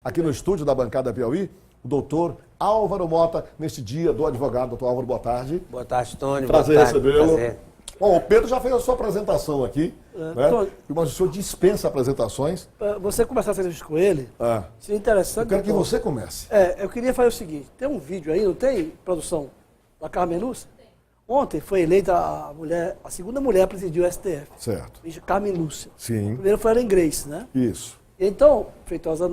aqui no estúdio da bancada Piauí, o doutor Álvaro Mota, neste dia do advogado. Doutor Álvaro, boa tarde. Boa tarde, Tony. Prazer recebê-lo. Prazer. Bom, o Pedro já fez a sua apresentação aqui, né? Mas o senhor dispensa apresentações. Você começar a fazer com ele, seria interessante. Eu quero que você comece. Eu queria fazer o seguinte, tem um vídeo aí, não tem, produção, da Carmen Lúcia? Ontem foi eleita a segunda mulher a presidir o STF. Certo. Carmen Lúcia. Sim. Primeiro foi a Ellen Grace, né? Isso. Então, Feitosa,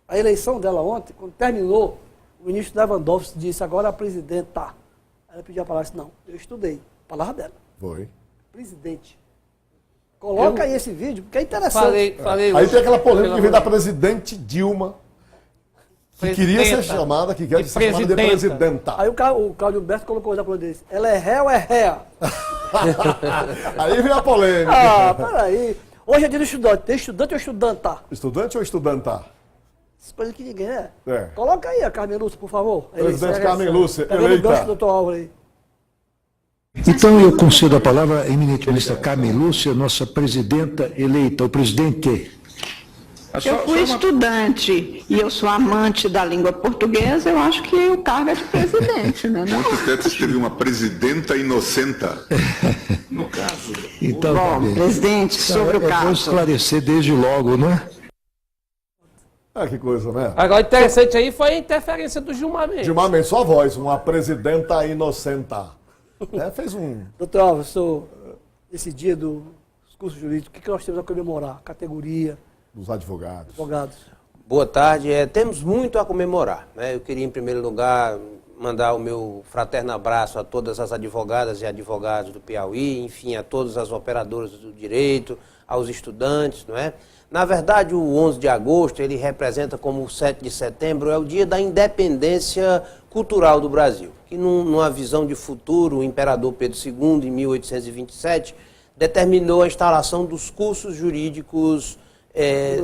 a eleição dela ontem, quando terminou, o ministro Lewandowski disse, agora a presidenta. Ela pediu a palavra, disse, não, eu estudei. A palavra dela. Foi. Presidente. Coloca aí esse vídeo, porque é interessante. Aí tem aquela polêmica que veio da presidente Dilma, que queria ser chamada, que quer ser chamada de presidenta. Aí o Cláudio Humberto colocou na polêmica dele, ela é ré ou é réa? Aí vem a polêmica. Peraí. Hoje é dia do estudante. Tem estudante ou estudanta? Estudante ou estudanta? Essas coisas que ninguém é. É. Coloca aí a Carmen Lúcia, por favor. Presidente Carmen Lúcia, eleita. eleita. O gancho do doutor Álvaro aí. Então eu concedo a palavra à eminente ministra Carmen Lúcia, nossa presidenta eleita, o presidente. Eu fui estudante e eu sou amante da língua portuguesa, eu acho que o cargo é de presidente, né? Quantas vezes teve uma presidenta inocenta? No caso. Então, Bom, presidente, sobre o vou caso. esclarecer desde logo, né? Que coisa, né? Agora, interessante aí foi a interferência do Gilmar Mendes. Gilmar Mendes, sua voz, uma presidenta inocenta. Fez um... Doutor Álvaro, esse dia dos cursos jurídicos, o que nós temos a comemorar? Categoria... Dos advogados. Boa tarde. Temos muito a comemorar, né? Eu queria, em primeiro lugar, mandar o meu fraterno abraço a todas as advogadas e advogados do Piauí, enfim, a todas as operadoras do direito, aos estudantes, não é? Na verdade, o 11 de agosto, ele representa como o 7 de setembro, é o dia da independência cultural do Brasil, que numa visão de futuro, o imperador Pedro II, em 1827, determinou a instalação dos cursos jurídicos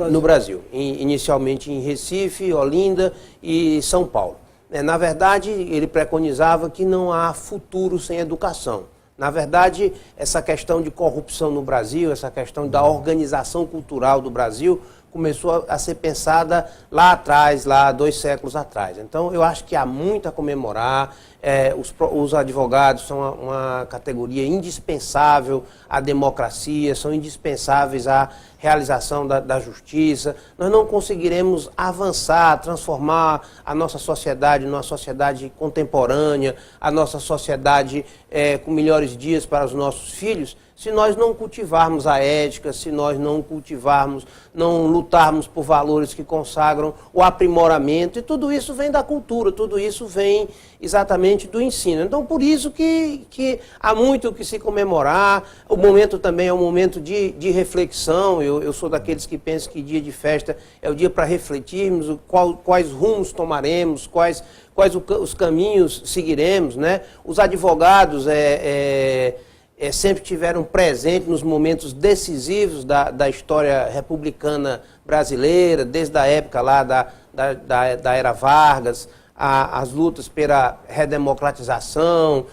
no Brasil, inicialmente em Recife, Olinda e São Paulo. Na verdade, ele preconizava que não há futuro sem educação. Na verdade, essa questão de corrupção no Brasil, essa questão da organização cultural do Brasil, começou a ser pensada lá atrás, lá 2 séculos atrás. Então, eu acho que há muito a comemorar. Os advogados são uma categoria indispensável à democracia, são indispensáveis à realização da justiça. Nós não conseguiremos avançar, transformar a nossa sociedade numa sociedade contemporânea, a nossa sociedade com melhores dias para os nossos filhos, se nós não cultivarmos a ética, se nós não cultivarmos, não lutarmos por valores que consagram o aprimoramento, e tudo isso vem da cultura, tudo isso vem exatamente do ensino. Então, por isso que há muito o que se comemorar, o momento também é um momento de reflexão. Eu sou daqueles que pensam que dia de festa é o dia para refletirmos quais rumos tomaremos, quais os caminhos seguiremos, né? Os advogados sempre tiveram presente nos momentos decisivos da história republicana brasileira, desde a época lá da era Vargas, as lutas pela redemocratização,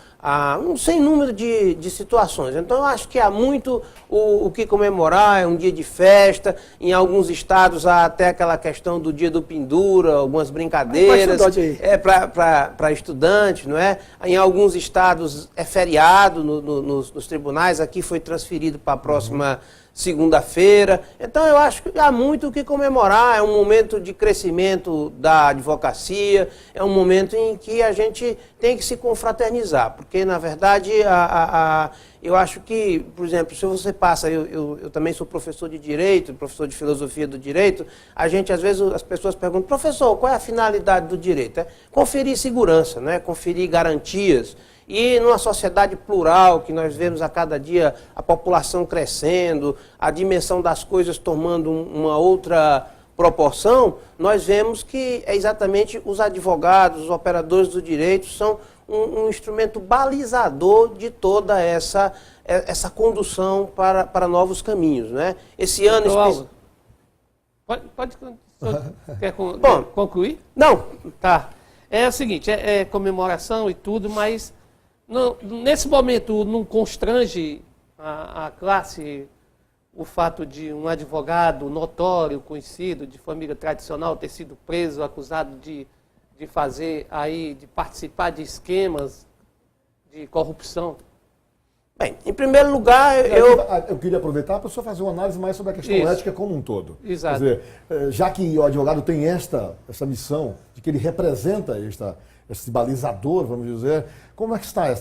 um sem número de situações. Então, eu acho que há muito o que comemorar, é um dia de festa. Em alguns estados há até aquela questão do dia do pendura, algumas brincadeiras. Para estudantes, não é? Em alguns estados é feriado nos tribunais, aqui foi transferido para a próxima segunda-feira. Então, eu acho que há muito o que comemorar. É um momento de crescimento da advocacia, é um momento em que a gente tem que se confraternizar, porque, na verdade, eu acho que, por exemplo, se você passa, eu também sou professor de Direito, professor de Filosofia do Direito, às vezes as pessoas perguntam, professor, qual é a finalidade do direito? É conferir segurança, né? Conferir garantias. E numa sociedade plural, que nós vemos a cada dia a população crescendo, a dimensão das coisas tomando uma outra proporção, nós vemos que é exatamente os advogados, os operadores do direito, são um instrumento balizador de toda essa condução para novos caminhos, né? Esse ano... Pode quer concluir? Não. Tá. É o seguinte, é comemoração e tudo, mas nesse momento não constrange a classe o fato de um advogado notório, conhecido, de família tradicional, ter sido preso, acusado de participar de esquemas de corrupção? Bem, em primeiro lugar, Eu queria aproveitar para só fazer uma análise mais sobre a questão Isso. ética como um todo. Exato. Quer dizer, já que o advogado tem essa missão, de que ele representa esse balizador, vamos dizer, como é que está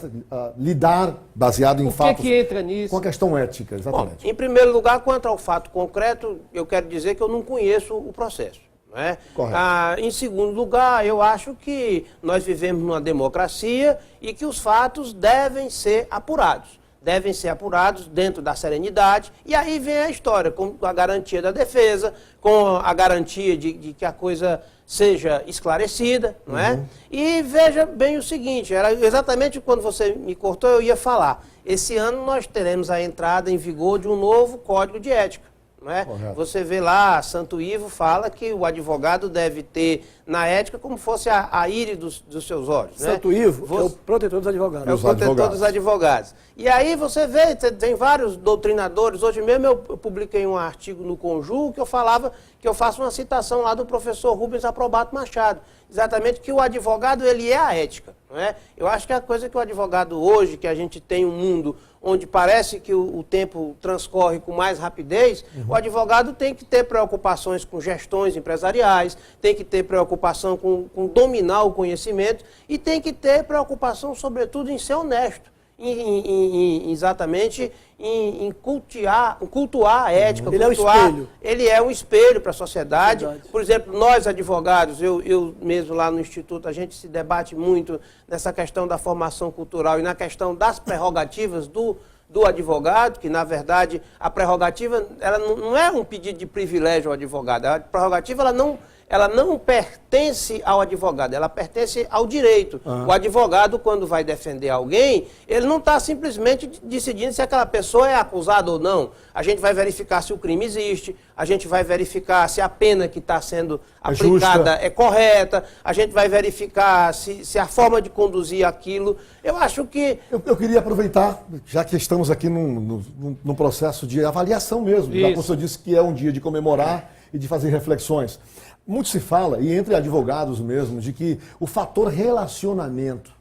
lidar, baseado em fatos, que entra nisso? com a questão ética, exatamente. Bom, em primeiro lugar, quanto ao fato concreto, eu quero dizer que eu não conheço o processo. Não é? Correto. Em segundo lugar, eu acho que nós vivemos numa democracia e que os fatos devem ser apurados. Devem ser apurados dentro da serenidade, e aí vem a história, com a garantia da defesa, com a garantia de que a coisa seja esclarecida, não é? E veja bem o seguinte, era exatamente quando você me cortou, eu ia falar. Esse ano nós teremos a entrada em vigor de um novo Código de Ética. Não é? Você vê lá, Santo Ivo fala que o advogado deve ter na ética como fosse a íris dos seus olhos. Santo Ivo é o protetor dos advogados. É o protetor dos advogados. E aí você vê, tem vários doutrinadores. Hoje mesmo eu publiquei um artigo no Conjur que eu faço uma citação lá do professor Rubens Aprobato Machado. Exatamente que o advogado, ele é a ética. Não é? Eu acho que a coisa que o advogado hoje, que a gente tem um mundo onde parece que o tempo transcorre com mais rapidez, o advogado tem que ter preocupações com gestões empresariais, tem que ter preocupação com dominar o conhecimento e tem que ter preocupação, sobretudo, em ser honesto. Exatamente em cultuar a ética. Ele é um espelho. Ele é um espelho para a sociedade. Verdade. Por exemplo, nós advogados, eu mesmo lá no Instituto, a gente se debate muito nessa questão da formação cultural e na questão das prerrogativas do advogado, que na verdade a prerrogativa ela não é um pedido de privilégio ao advogado. A prerrogativa ela não pertence ao advogado, ela pertence ao direito. O advogado, quando vai defender alguém, ele não está simplesmente decidindo se aquela pessoa é acusada ou não. A gente vai verificar se o crime existe, a gente vai verificar se a pena que está sendo aplicada é correta, a gente vai verificar se a forma de conduzir aquilo. Eu acho que... Eu queria aproveitar, já que estamos aqui num processo de avaliação mesmo. Já que você disse que é um dia de comemorar e de fazer reflexões. Muito se fala, e entre advogados mesmo, de que o fator relacionamento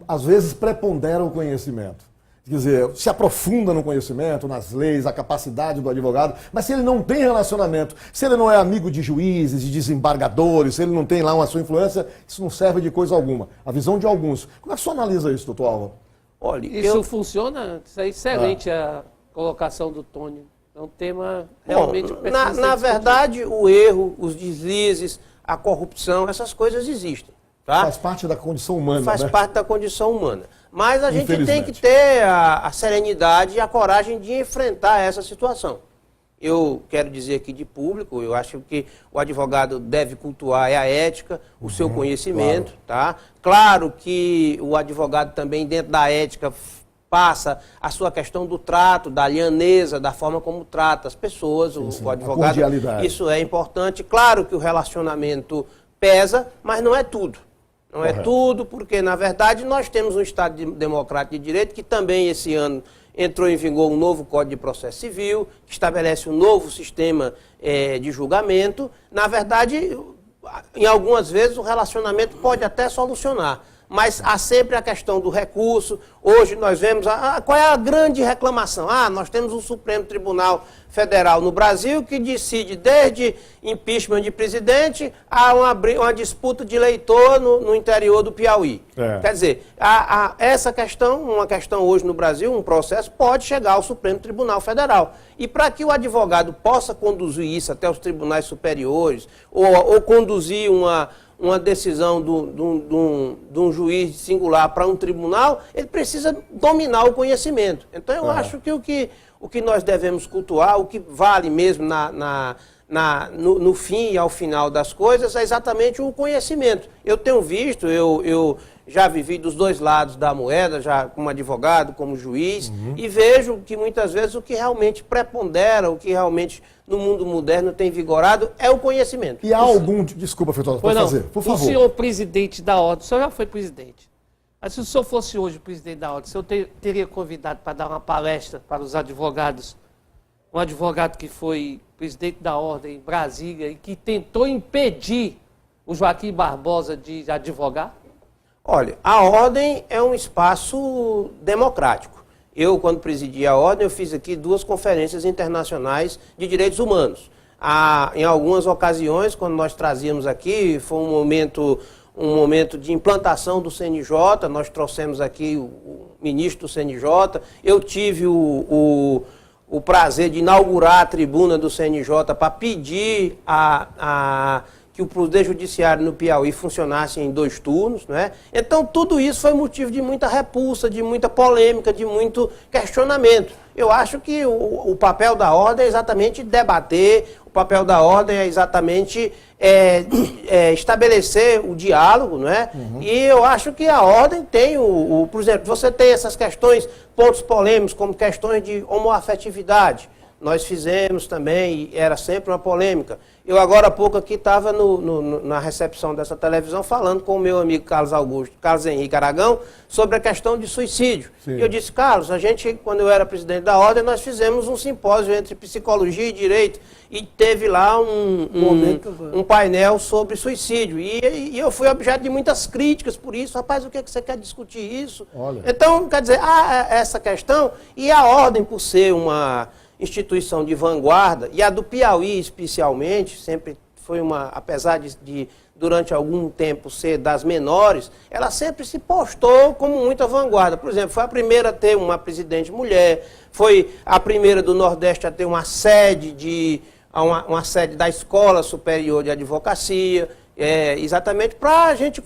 às vezes prepondera o conhecimento. Quer dizer, se aprofunda no conhecimento, nas leis, a capacidade do advogado, mas se ele não tem relacionamento, se ele não é amigo de juízes, de desembargadores, se ele não tem lá uma sua influência, isso não serve de coisa alguma. A visão de alguns. Como é que você analisa isso, doutor Álvaro? Olha, isso funciona, isso é excelente a colocação do Tony. É um tema realmente... Bom, na verdade, o erro, os deslizes, a corrupção, essas coisas existem. Tá? Faz parte da condição humana, Faz né? parte da condição humana. Mas a gente tem que ter a serenidade e a coragem de enfrentar essa situação. Eu quero dizer aqui de público, eu acho que o advogado deve cultuar a ética, o seu conhecimento. Claro. Tá? Claro que o advogado também, dentro da ética, passa a sua questão do trato, da lianeza, da forma como trata as pessoas, o advogado. A cordialidade. Isso é importante. Claro que o relacionamento pesa, mas não é tudo. Não é tudo, porque, na verdade, nós temos um Estado democrático de direito que também, esse ano, entrou em vigor um novo Código de Processo Civil, que estabelece um novo sistema de julgamento. Na verdade, em algumas vezes, o relacionamento pode até solucionar. Mas há sempre a questão do recurso. Hoje nós vemos, qual é a grande reclamação? Nós temos um Supremo Tribunal Federal no Brasil que decide desde impeachment de presidente a uma disputa de eleitor no interior do Piauí. Quer dizer, essa questão, uma questão hoje no Brasil, um processo, pode chegar ao Supremo Tribunal Federal. E para que o advogado possa conduzir isso até os tribunais superiores, ou conduzir uma decisão de um juiz singular para um tribunal, ele precisa dominar o conhecimento. Então eu acho que o que nós devemos cultuar, o que vale mesmo no fim e ao final das coisas, é exatamente o conhecimento. Eu tenho visto, eu já vivi dos dois lados da moeda, já como advogado, como juiz, e vejo que muitas vezes o que realmente prepondera, o que realmente no mundo moderno tem vigorado é o conhecimento. E há algum... Desculpa, Feitosa, pode fazer, por favor. O senhor presidente da ordem, o senhor já foi presidente. Mas se o senhor fosse hoje o presidente da ordem, o senhor teria convidado para dar uma palestra para os advogados, um advogado que foi presidente da ordem em Brasília e que tentou impedir o Joaquim Barbosa de advogar? Olha, a ordem é um espaço democrático. Eu, quando presidi a ordem, eu fiz aqui 2 conferências internacionais de direitos humanos. Em algumas ocasiões, quando nós trazíamos aqui, foi um momento de implantação do CNJ, nós trouxemos aqui o ministro do CNJ, eu tive o prazer de inaugurar a tribuna do CNJ para pedir que o Poder Judiciário no Piauí funcionasse em 2 turnos, né? Então tudo isso foi motivo de muita repulsa, de muita polêmica, de muito questionamento. Eu acho que o papel da ordem é exatamente debater, o papel da ordem é exatamente estabelecer o diálogo, né? E eu acho que a ordem tem por exemplo, você tem essas questões, pontos polêmicos, como questões de homoafetividade. Nós fizemos também, e era sempre uma polêmica. Eu agora há pouco aqui estava na recepção dessa televisão falando com o meu amigo Carlos Henrique Aragão, sobre a questão de suicídio. E eu disse, Carlos, a gente, quando eu era presidente da ordem, nós fizemos um simpósio entre psicologia e direito, e teve lá um painel sobre suicídio. E eu fui objeto de muitas críticas por isso. Rapaz, o que é que você quer discutir isso? Olha. Então, quer dizer, há essa questão, e a ordem, por ser uma instituição de vanguarda, e a do Piauí especialmente, sempre foi apesar de durante algum tempo ser das menores, ela sempre se postou como muita vanguarda. Por exemplo, foi a primeira a ter uma presidente mulher, foi a primeira do Nordeste a ter uma sede da Escola Superior de Advocacia, exatamente para a gente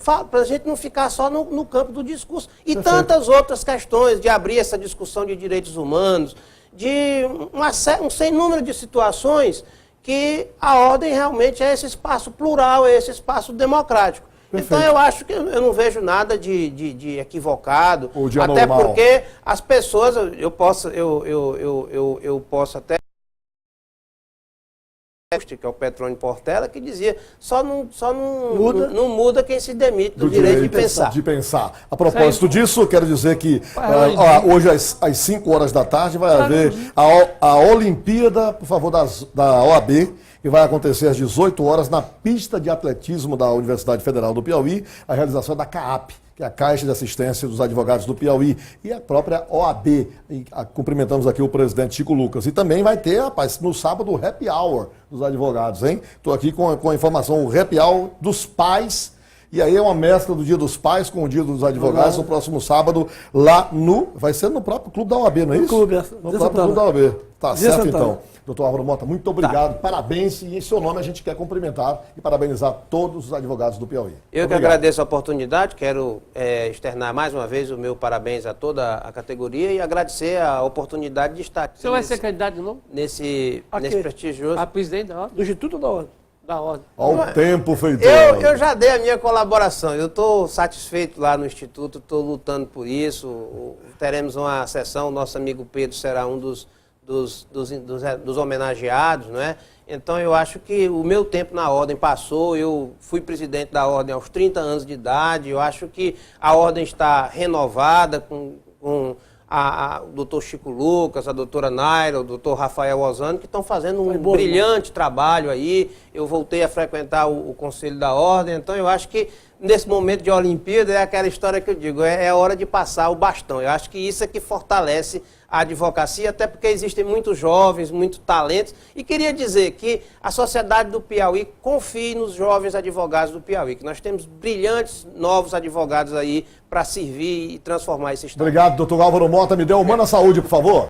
não ficar só no campo do discurso. E tantas outras questões de abrir essa discussão de direitos humanos, de um sem número de situações que a ordem realmente é esse espaço plural, é esse espaço democrático. Perfeito. Então eu acho que eu não vejo nada de equivocado, ou de até anormal. Porque as pessoas, eu posso até que é o Petrônio Portela, que dizia só não muda quem se demite do direito de pensar. A propósito disso, quero dizer que hoje às 5 horas da tarde vai haver a Olimpíada, por favor, da OAB, que vai acontecer às 18 horas na pista de atletismo da Universidade Federal do Piauí, a realização da CAAP, que é a Caixa de Assistência dos Advogados do Piauí, e a própria OAB. E cumprimentamos aqui o presidente Chico Lucas. E também vai ter, rapaz, no sábado, o Happy Hour dos advogados, hein? Estou aqui com a informação, o Happy Hour dos pais. E aí é uma mescla do Dia dos Pais com o Dia dos Advogados, no próximo sábado, lá vai ser no próprio Clube da OAB, não é isso? No próprio Clube da OAB. Tá certo, então. Doutor Álvaro Mota, muito obrigado, parabéns, e em seu nome a gente quer cumprimentar e parabenizar todos os advogados do Piauí. Eu que agradeço a oportunidade, quero externar mais uma vez o meu parabéns a toda a categoria e agradecer a oportunidade de estar aqui. O senhor vai ser candidato de novo? Nesse prestigioso... A presidente da ordem? Do Instituto da Ordem? Da ordem. Olha o tempo, feito. Eu já dei a minha colaboração, eu estou satisfeito lá no Instituto, estou lutando por isso, teremos uma sessão, nosso amigo Pedro será um dos homenageados, não é? Então eu acho que o meu tempo na ordem passou, eu fui presidente da ordem aos 30 anos de idade, eu acho que a ordem está renovada com o doutor Chico Lucas, a doutora Naira, o doutor Rafael Osano, que estão fazendo um brilhante trabalho aí. Eu voltei a frequentar o Conselho da Ordem, então eu acho que nesse momento de Olimpíada é aquela história que eu digo, é hora de passar o bastão. Eu acho que isso é que fortalece a advocacia, até porque existem muitos jovens, muitos talentos, e queria dizer que a sociedade do Piauí confie nos jovens advogados do Piauí, que nós temos brilhantes novos advogados aí para servir e transformar esse estado. Obrigado, doutor Álvaro Mota. Me dê uma na saúde, por favor.